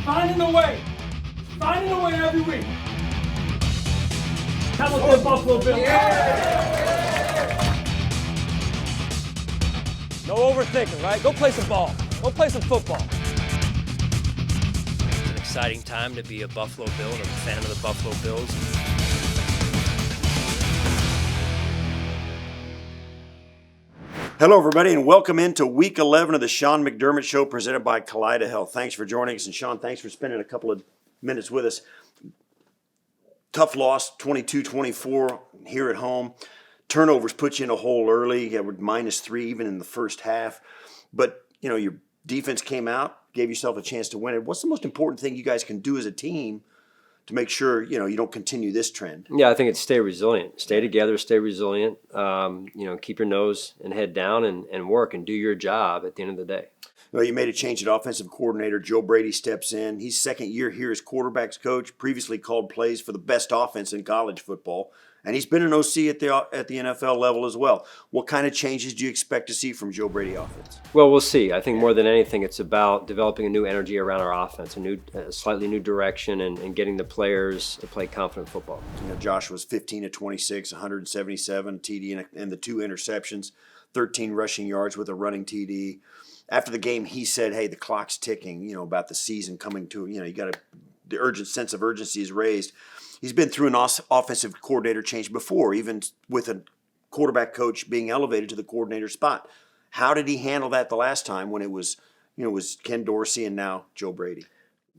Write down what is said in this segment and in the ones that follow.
Finding a way every week. How about the Buffalo Bills? No overthinking, right? Go play some ball. Go play some football. It's an exciting time to be a Buffalo Bill and I'm a fan of the Buffalo Bills. Hello, everybody, and welcome into Week 11 of the Sean McDermott Show presented by Kaleida Health. Thanks for joining us, and Sean, thanks for spending a couple of minutes with us. Tough loss, 22-24 here at home. Turnovers put you in a hole early. You were -3 even in the first half. But, you know, your defense came out, gave yourself a chance to win it. What's the most important thing you guys can do as a team to make sure, you know, you don't continue this trend? Yeah, I think it's stay resilient. Stay together, stay resilient. Keep your nose and head down and work and do your job at the end of the day. Well, you made a change at offensive coordinator. Joe Brady steps in. He's second year here as quarterbacks coach, previously called plays for the best offense in college football. And he's been an OC at the NFL level as well. What kind of changes do you expect to see from Joe Brady offense? Well, we'll see. I think more than anything, it's about developing a new energy around our offense, a slightly new direction, and getting the players to play confident football. You know, Josh was 15 of 26, 177 TD and the 2 interceptions, 13 rushing yards with a running TD. After the game, he said, "Hey, the clock's ticking. You know, about the season coming to. You know, the urgent sense of urgency is raised." He's been through an offensive coordinator change before, even with a quarterback coach being elevated to the coordinator spot. How did he handle that the last time when it was Ken Dorsey and now Joe Brady?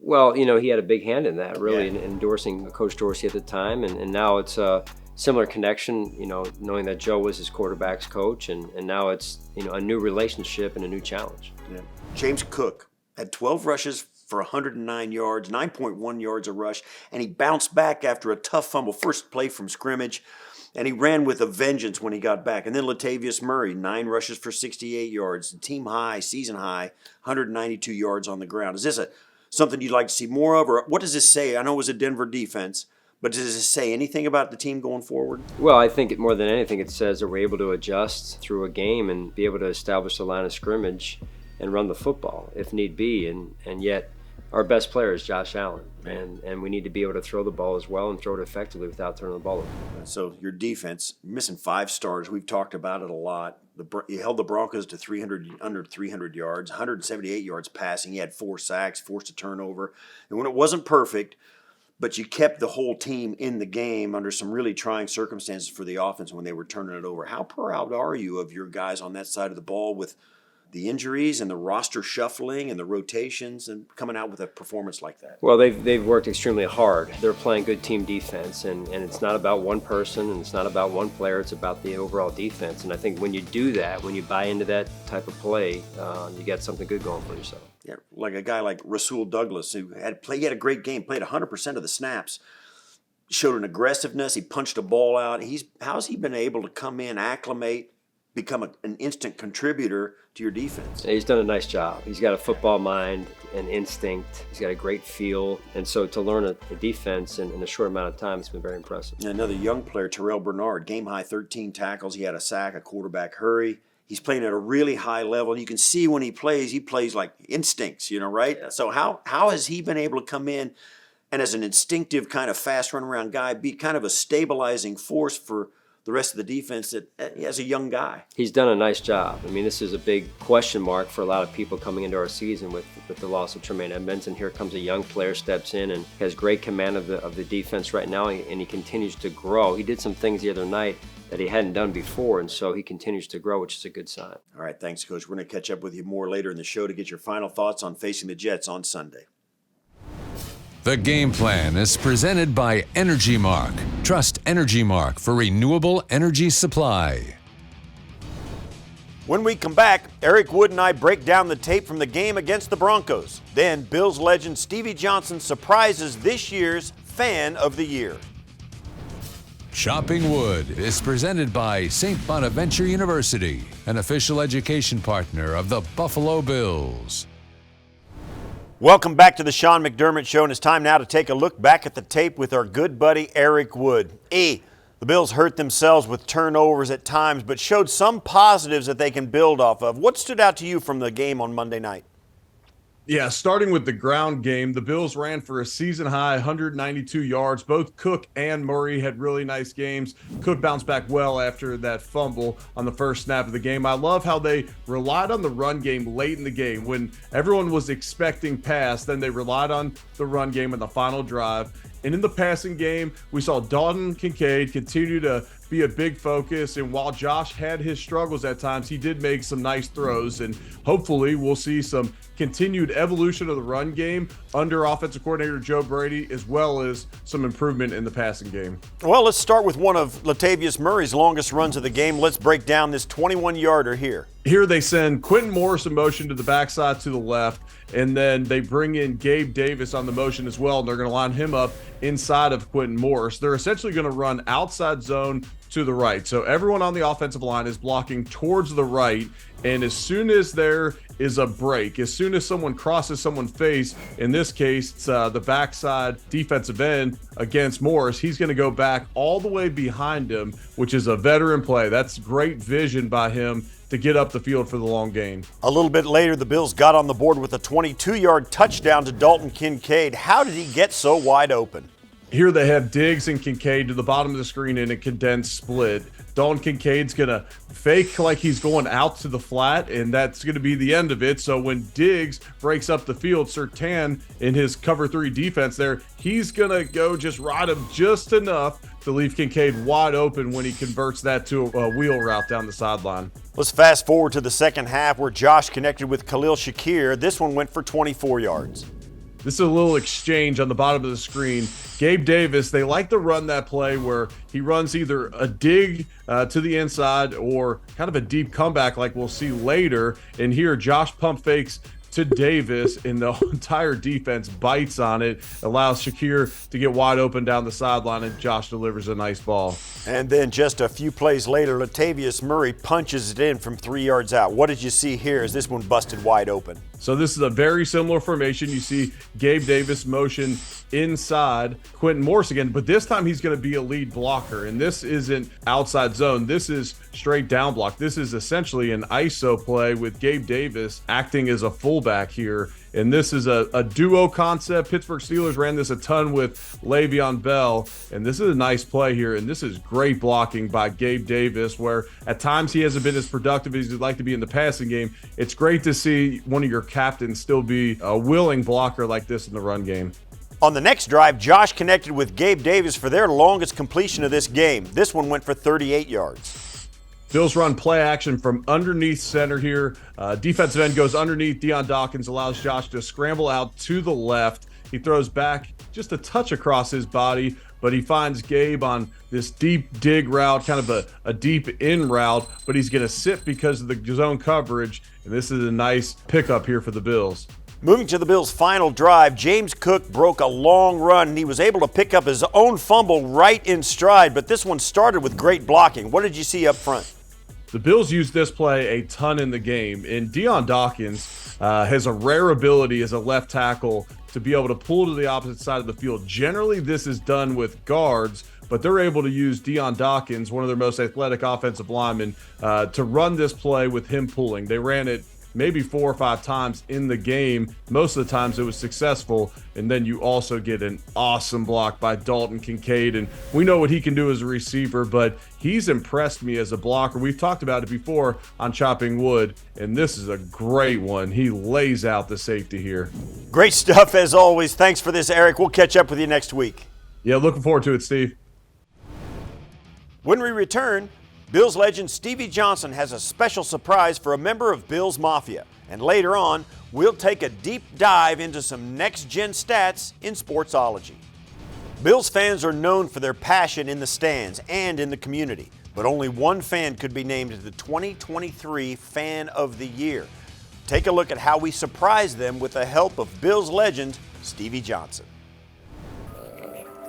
Well, he had a big hand in that, really, in endorsing Coach Dorsey at the time, and now it's a similar connection, knowing that Joe was his quarterback's coach, and now it's, a new relationship and a new challenge. Yeah. James Cook had 12 rushes for 109 yards, 9.1 yards a rush, and he bounced back after a tough fumble, first play from scrimmage, and he ran with a vengeance when he got back. And then Latavius Murray, 9 rushes for 68 yards, team high, season high, 192 yards on the ground. Is this something you'd like to see more of, or what does this say? I know it was a Denver defense, but does this say anything about the team going forward? Well, I think more than anything, it says that we're able to adjust through a game and be able to establish the line of scrimmage and run the football if need be, and yet our best player is Josh Allen, and we need to be able to throw the ball as well and throw it effectively without turning the ball over. So your defense, missing 5 stars, we've talked about it a lot. You held the Broncos to under 300 yards, 178 yards passing. You had 4 sacks, forced a turnover. And when it wasn't perfect, but you kept the whole team in the game under some really trying circumstances for the offense when they were turning it over. How proud are you of your guys on that side of the ball with the injuries and the roster shuffling and the rotations and coming out with a performance like that? Well, they've worked extremely hard. They're playing good team defense, and it's not about one person and it's not about one player. It's about the overall defense. And I think when you do that, when you buy into that type of play, you get something good going for yourself. Yeah, like a guy like Rasul Douglas, who he had a great game, played 100% of the snaps, showed an aggressiveness. He punched a ball out. How's he been able to come in, acclimate, become an instant contributor to your defense? He's done a nice job. He's got a football mind and instinct. He's got a great feel. And so to learn a defense in a short amount of time, it's been very impressive. And another young player, Terrell Bernard, game high 13 tackles. He had a sack, a quarterback hurry. He's playing at a really high level. You can see when he plays like instincts, right? Yeah. So how has he been able to come in and as an instinctive kind of fast runaround guy be kind of a stabilizing force for the rest of the defense as a young guy? He's done a nice job. I mean, this is a big question mark for a lot of people coming into our season with the loss of Tremaine Edmonds, and here comes a young player, steps in and has great command of the defense right now, and he continues to grow. He did some things the other night that he hadn't done before, and so he continues to grow, which is a good sign. All right, thanks, Coach. We're going to catch up with you more later in the show to get your final thoughts on facing the Jets on Sunday. The Game Plan is presented by Energy Mark. Trust Energy Mark for renewable energy supply. When we come back, Eric Wood and I break down the tape from the game against the Broncos. Then Bills legend Stevie Johnson surprises this year's Fan of the Year. Shopping Wood is presented by St. Bonaventure University, an official education partner of the Buffalo Bills. Welcome back to the Sean McDermott Show, and it's time now to take a look back at the tape with our good buddy Eric Wood. The Bills hurt themselves with turnovers at times, but showed some positives that they can build off of. What stood out to you from the game on Monday night? Yeah, starting with the ground game, the Bills ran for a season-high 192 yards. Both Cook and Murray had really nice games. Cook bounced back well after that fumble on the first snap of the game. I love how they relied on the run game late in the game. When everyone was expecting pass, then they relied on the run game in the final drive. And in the passing game, we saw Dalton Kincaid continue to be a big focus. And while Josh had his struggles at times, he did make some nice throws. And hopefully we'll see some continued evolution of the run game under offensive coordinator Joe Brady, as well as some improvement in the passing game. Well, let's start with one of Latavius Murray's longest runs of the game. Let's break down this 21-yarder here. Here they send Quentin Morris in motion to the backside to the left, and then they bring in Gabe Davis on the motion as well, and they're going to line him up inside of Quentin Morris. They're essentially going to run outside zone to the right. So everyone on the offensive line is blocking towards the right, and as soon as there is a break, as soon as someone crosses someone's face, in this case, it's the backside defensive end against Morris, he's going to go back all the way behind him, which is a veteran play. That's great vision by him to get up the field for the long gain. A little bit later, the Bills got on the board with a 22-yard touchdown to Dalton Kincaid. How did he get so wide open? Here they have Diggs and Kincaid to the bottom of the screen in a condensed split. Dalton Kincaid's going to fake like he's going out to the flat, and that's going to be the end of it. So when Diggs breaks up the field, Surtain in his cover 3 defense there, he's going to go just ride him just enough to leave Kincaid wide open when he converts that to a wheel route down the sideline. Let's fast forward to the second half where Josh connected with Khalil Shakir. This one went for 24 yards. This is a little exchange on the bottom of the screen. Gabe Davis, they like to run that play where he runs either a dig to the inside or kind of a deep comeback like we'll see later. And here Josh pump fakes to Davis, and the entire defense bites on it, allows Shakir to get wide open down the sideline, and Josh delivers a nice ball. And then just a few plays later, Latavius Murray punches it in from 3 yards out. What did you see here as this one busted wide open? So this is a very similar formation. You see Gabe Davis motion inside Quentin Morris again, but this time he's going to be a lead blocker, and this isn't outside zone. This is straight down block. This is essentially an ISO play with Gabe Davis acting as a fullback here, and this is a duo concept. Pittsburgh Steelers ran this a ton with Le'Veon Bell, and this is a nice play here, and this is great blocking by Gabe Davis, where at times he hasn't been as productive as he'd like to be in the passing game. It's great to see one of your captains still be a willing blocker like this in the run game. On the next drive, Josh connected with Gabe Davis for their longest completion of this game. This one went for 38 yards. Bills run play action from underneath center here. Defensive end goes underneath. Deion Dawkins allows Josh to scramble out to the left. He throws back just a touch across his body, but he finds Gabe on this deep dig route, kind of a deep in route, but he's going to sit because of the zone coverage, and this is a nice pickup here for the Bills. Moving to the Bills' final drive, James Cook broke a long run, and he was able to pick up his own fumble right in stride, but this one started with great blocking. What did you see up front? The Bills used this play a ton in the game, and Deion Dawkins has a rare ability as a left tackle to be able to pull to the opposite side of the field. Generally, this is done with guards, but they're able to use Deion Dawkins, one of their most athletic offensive linemen, to run this play with him pulling. They ran it maybe 4 or 5 times in the game. Most of the times it was successful, and then you also get an awesome block by Dalton Kincaid, and we know what he can do as a receiver, but he's impressed me as a blocker. We've talked about it before on Chopping Wood, and this is a great one. He lays out the safety here. Great stuff as always. Thanks for this, Eric. We'll catch up with you next week. Yeah, looking forward to it, Steve. When we return, Bills legend Stevie Johnson has a special surprise for a member of Bills Mafia. And later on, we'll take a deep dive into some next-gen stats in Sportsology. Bills fans are known for their passion in the stands and in the community, but only one fan could be named the 2023 Fan of the Year. Take a look at how we surprise them with the help of Bills legend Stevie Johnson.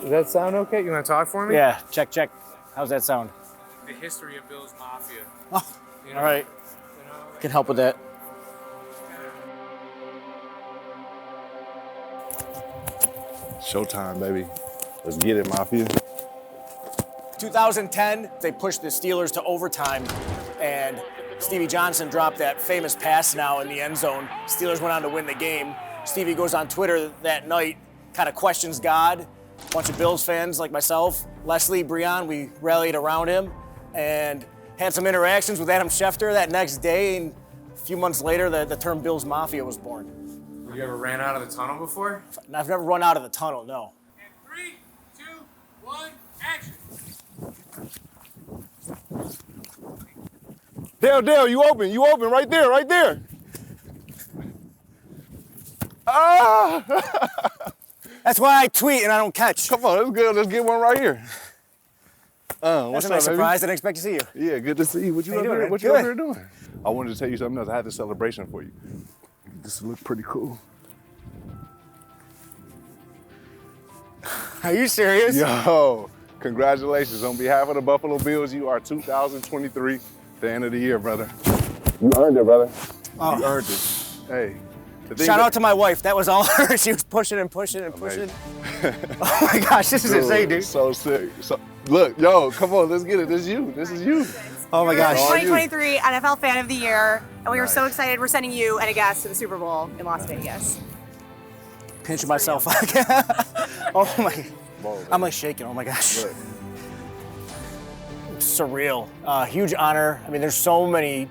Does that sound okay? You want to talk for me? Yeah, check. How's that sound? The history of Bills Mafia. Oh, You know, all right. You know, Can help with that. Showtime, baby. Let's get it, Mafia. 2010, they pushed the Steelers to overtime, and Stevie Johnson dropped that famous pass now in the end zone. Steelers went on to win the game. Stevie goes on Twitter that night, kind of questions God. A bunch of Bills fans like myself, Leslie, Breon, we rallied around him and had some interactions with Adam Schefter that next day. And a few months later, the term Bills Mafia was born. You ever ran out of the tunnel before? I've never run out of the tunnel, no. And 3, 2, 1, action. Dale, you open, right there. Ah! That's why I tweet and I don't catch. Come on, that's good. Let's get one right here. That's What's a up, nice baby? surprise. I didn't expect to see you. Yeah, good to see you. What you How up you doing, here? man? What you up Good. here doing? I wanted to tell you something else. I had this celebration for you. This look pretty cool. Are you serious? Yo, congratulations. On behalf of the Buffalo Bills, you are 2023 Fan of the Year, brother. You earned it, brother. Oh. You earned it. Hey. Shout out to my wife. That was all her. She was pushing and pushing and pushing. Oh my gosh, this is insane, dude. So sick. So, look, yo, come on, let's get it. This is you. This is you. Oh my gosh. 2023 NFL Fan of the Year, and we are so excited. We're sending you and a guest to the Super Bowl in Las Vegas. Pinching myself. Oh my. I'm like shaking. Oh my gosh. Look. Surreal. Huge honor. I mean, there's so many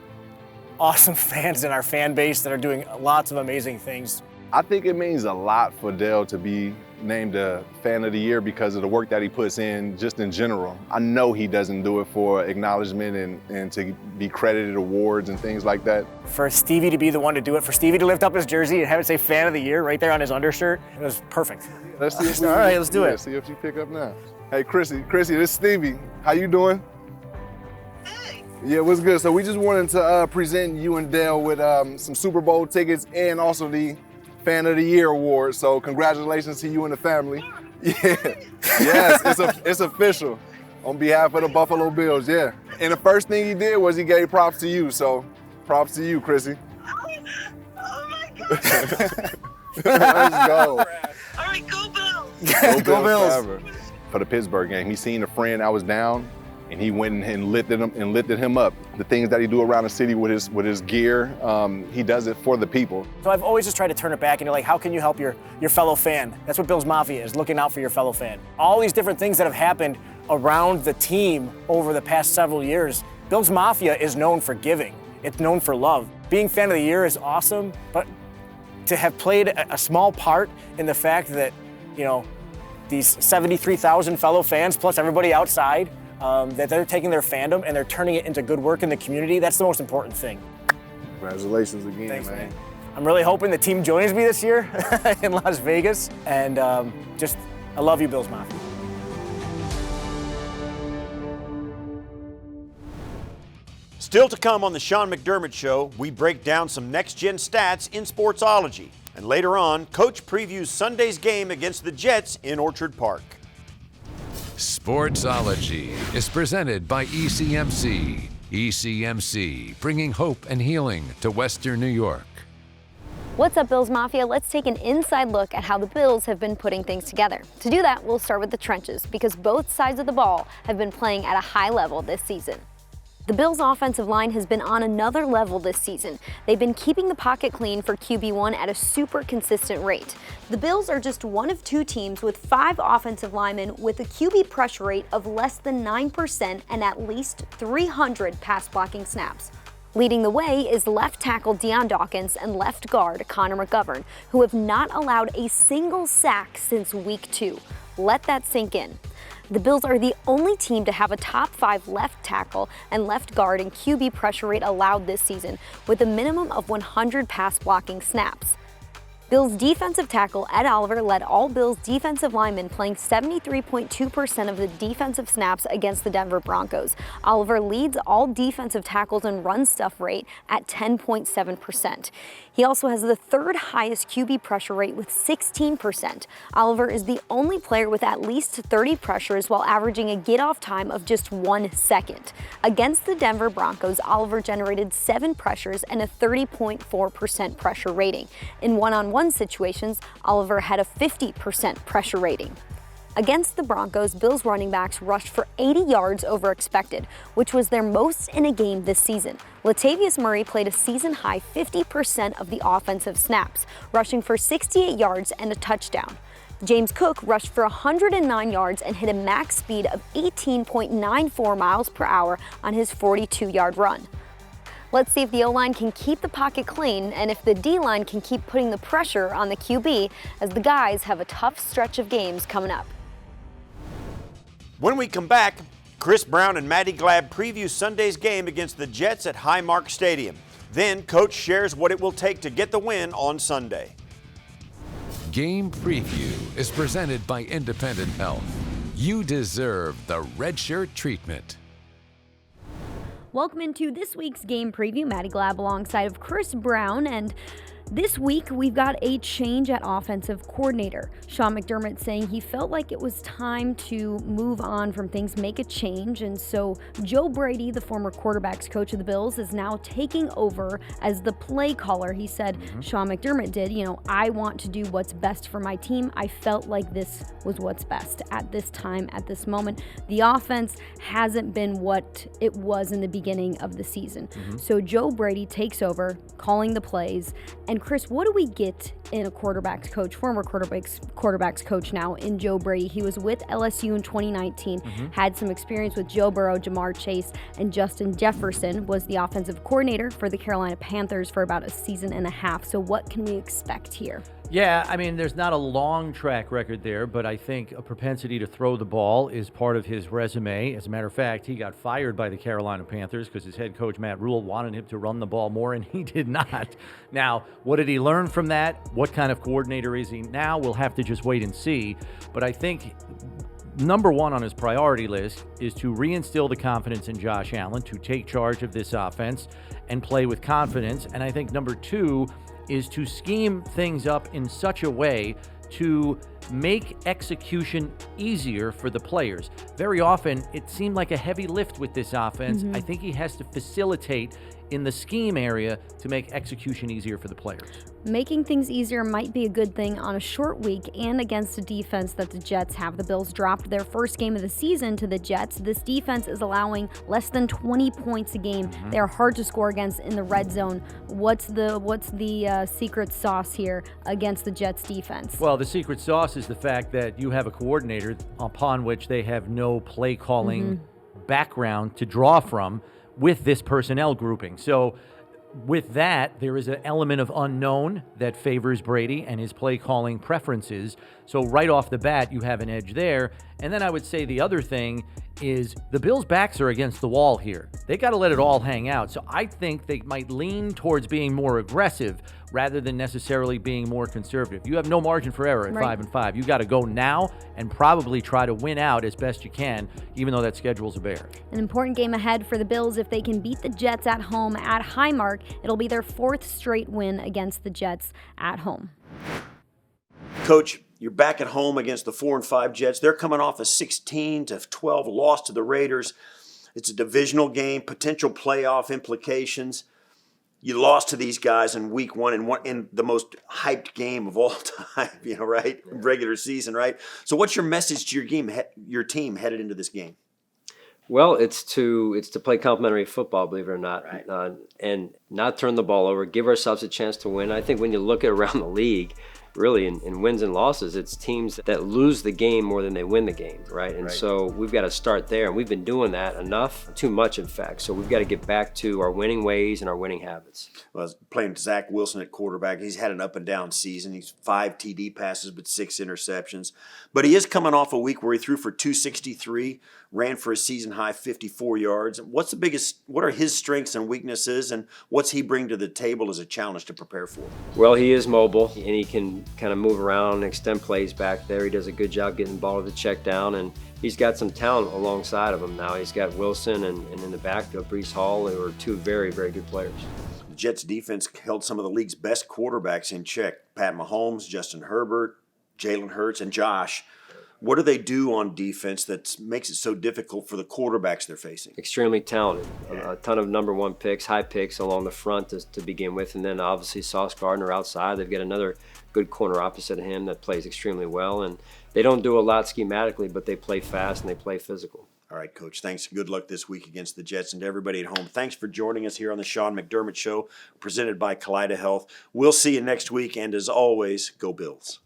awesome fans in our fan base that are doing lots of amazing things. I think it means a lot for Dale to be named a Fan of the Year because of the work that he puts in just in general. I know he doesn't do it for acknowledgement and to be credited awards and things like that. For Stevie to be the one to do it, for Stevie to lift up his jersey and have it say Fan of the Year right there on his undershirt, it was perfect. Let's see if we, all right, let's do it. See if you pick up now. Hey, Chrissy, this is Stevie. How you doing? Yeah, what's good? So we just wanted to present you and Dale with some Super Bowl tickets and also the Fan of the Year award. So congratulations to you and the family. Yeah, yes, it's official on behalf of the Buffalo Bills. Yeah, and the first thing he did was he gave props to you. So props to you, Chrissy. Oh my God. Let's go. All right, go Bills. Go Bills. Forever. For the Pittsburgh game, he seen a friend I was down. And he went and lifted him up. The things that he do around the city with his gear, he does it for the people. So I've always just tried to turn it back and you're like, how can you help your fellow fan? That's what Bills Mafia is, looking out for your fellow fan. All these different things that have happened around the team over the past several years, Bills Mafia is known for giving. It's known for love. Being Fan of the Year is awesome, but to have played a small part in the fact that, you know, these 73,000 fellow fans plus everybody outside, that they're taking their fandom and they're turning it into good work in the community, that's the most important thing. Congratulations again, Thanks, man. I'm really hoping the team joins me this year in Las Vegas. And I love you, Bills Mafia. Still to come on the Sean McDermott Show, we break down some next-gen stats in Sportsology. And later on, Coach previews Sunday's game against the Jets in Orchard Park. Sportsology is presented by ECMC. ECMC, bringing hope and healing to Western New York. What's up, Bills Mafia? Let's take an inside look at how the Bills have been putting things together. To do that, we'll start with the trenches because both sides of the ball have been playing at a high level this season. The Bills' offensive line has been on another level this season. They've been keeping the pocket clean for QB1 at a super consistent rate. The Bills are just one of two teams with 5 offensive linemen with a QB pressure rate of less than 9% and at least 300 pass blocking snaps. Leading the way is left tackle Deion Dawkins and left guard Connor McGovern, who have not allowed a single sack since week 2. Let that sink in. The Bills are the only team to have a top 5 left tackle and left guard and QB pressure rate allowed this season, with a minimum of 100 pass blocking snaps. Bills defensive tackle Ed Oliver led all Bills defensive linemen, playing 73.2% of the defensive snaps against the Denver Broncos. Oliver leads all defensive tackles in run stuff rate at 10.7%. He also has the 3rd highest QB pressure rate with 16%. Oliver is the only player with at least 30 pressures while averaging a get-off time of just 1 second. Against the Denver Broncos, Oliver generated 7 pressures and a 30.4% pressure rating. In one-on-one situations, Oliver had a 50% pressure rating. Against the Broncos, Bills running backs rushed for 80 yards over expected, which was their most in a game this season. Latavius Murray played a season-high 50% of the offensive snaps, rushing for 68 yards and a touchdown. James Cook rushed for 109 yards and hit a max speed of 18.94 miles per hour on his 42-yard run. Let's see if the O-line can keep the pocket clean and if the D-line can keep putting the pressure on the QB, as the guys have a tough stretch of games coming up. When we come back, Chris Brown and Maddy Glab preview Sunday's game against the Jets at Highmark Stadium. Then Coach shares what it will take to get the win on Sunday. Game Preview is presented by Independent Health. You deserve the red shirt treatment. Welcome into this week's Game Preview. Maddy Glab alongside of Chris Brown, and this week we've got a change at offensive coordinator. Sean McDermott saying he felt like it was time to move on from things, make a change, and so Joe Brady, the former quarterbacks coach of the Bills, is now taking over as the play caller. He said, Sean McDermott did, I want to do what's best for my team. I felt like this was what's best at this time, at this moment. The offense hasn't been what it was in the beginning of the season. So Joe Brady takes over, calling the plays. And Chris, what do we get in a quarterbacks coach, former quarterbacks coach now in Joe Brady? He was with LSU in 2019, had some experience with Joe Burrow, Jamar Chase, and Justin Jefferson, was the offensive coordinator for the Carolina Panthers for about a season and a half. So what can we expect here? Yeah, I mean, there's not a long track record there, but I think a propensity to throw the ball is part of his resume. As a matter of fact, he got fired by the Carolina Panthers because his head coach, Matt Rule, wanted him to run the ball more, and he did not. Now, what did he learn from that? What kind of coordinator is he now? We'll have to just wait and see. But I think number one on his priority list is to reinstill the confidence in Josh Allen, to take charge of this offense and play with confidence. And I think number two is to scheme things up in such a way to make execution easier for the players. Very often, it seemed like a heavy lift with this offense. I think he has to facilitate in the scheme area to make execution easier for the players. Making things easier might be a good thing on a short week and against a defense that the Jets have. The Bills dropped their first game of the season to the Jets. This defense is allowing less than 20 points a game. They're hard to score against in the red zone. What's the secret sauce here against the Jets defense? Well, the secret sauce is the fact that you have a coordinator upon which they have no play calling background to draw from with this personnel grouping. So with that, there is an element of unknown that favors Brady and his play calling preferences. So right off the bat, you have an edge there. And then I would say the other thing is the Bills' backs are against the wall here. They got to let it all hang out. So I think they might lean towards being more aggressive rather than necessarily being more conservative. You have no margin for error at 5-5. You got to go now and probably try to win out as best you can, even though that schedule's a bear. An important game ahead for the Bills. If they can beat the Jets at home at Highmark, it'll be their fourth straight win against the Jets at home. Coach, you're back at home against the 4-5 Jets. They're coming off a 16-12 loss to the Raiders. It's a divisional game, potential playoff implications. You lost to these guys in week one in the most hyped game of all time, right? Regular season, right? So what's your message to your team headed into this game? Well, it's to play complimentary football, believe it or not, and not turn the ball over, give ourselves a chance to win. I think when you look at around the league, really in wins and losses, it's teams that lose the game more than they win the game, right? And so we've got to start there, and we've been doing that enough, too much in fact. So we've got to get back to our winning ways and our winning habits. Well, I was playing Zach Wilson at quarterback. He's had an up and down season. He's 5 TD passes but 6 interceptions. But he is coming off a week where he threw for 263, ran for a season high 54 yards. What are his strengths and weaknesses, and what's he bring to the table as a challenge to prepare for? Well, he is mobile, and he can kind of move around and extend plays back there. He does a good job getting the ball to the check down, and he's got some talent alongside of him now. He's got Wilson and in the backfield, Breece Hall, who are two very, very good players. The Jets defense held some of the league's best quarterbacks in check. Pat Mahomes, Justin Herbert, Jalen Hurts, and Josh. What do they do on defense that makes it so difficult for the quarterbacks they're facing? Extremely talented. A ton of number one picks, high picks along the front to begin with, and then obviously Sauce Gardner outside. They've got another good corner opposite of him that plays extremely well, and they don't do a lot schematically, but they play fast and they play physical. All right, Coach, thanks. Good luck this week against the Jets. And to everybody at home, thanks for joining us here on the Sean McDermott Show, presented by Kaleida Health. We'll see you next week, and as always, go Bills.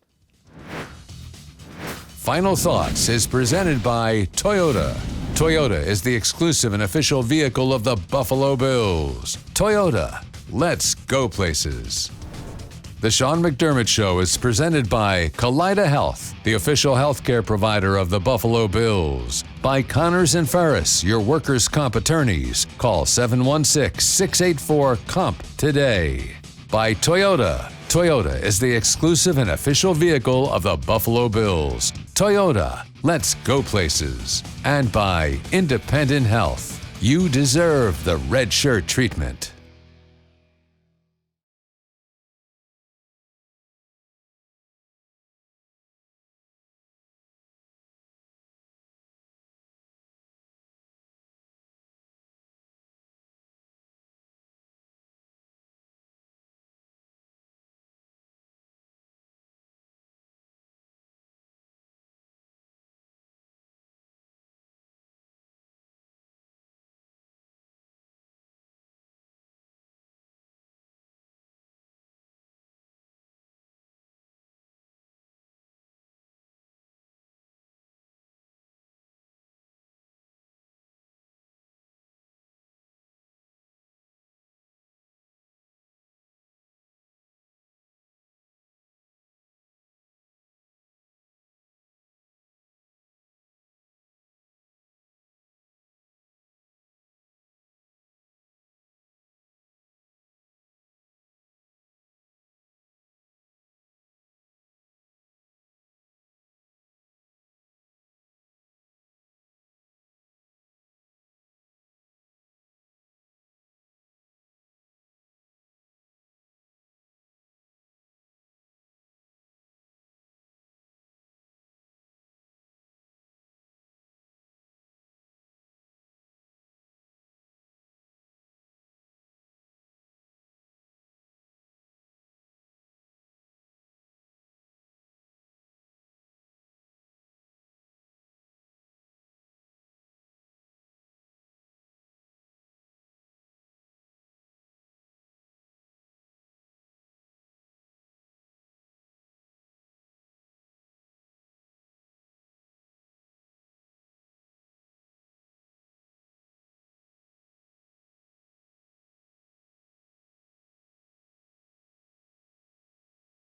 Final Thoughts is presented by Toyota. Toyota is the exclusive and official vehicle of the Buffalo Bills. Toyota, let's go places. The Sean McDermott Show is presented by Kaleida Health, the official healthcare provider of the Buffalo Bills. By Connors and Ferris, your workers' comp attorneys. Call 716-684-COMP today. By Toyota. Toyota is the exclusive and official vehicle of the Buffalo Bills. Toyota, let's go places. And by Independent Health. You deserve the red shirt treatment.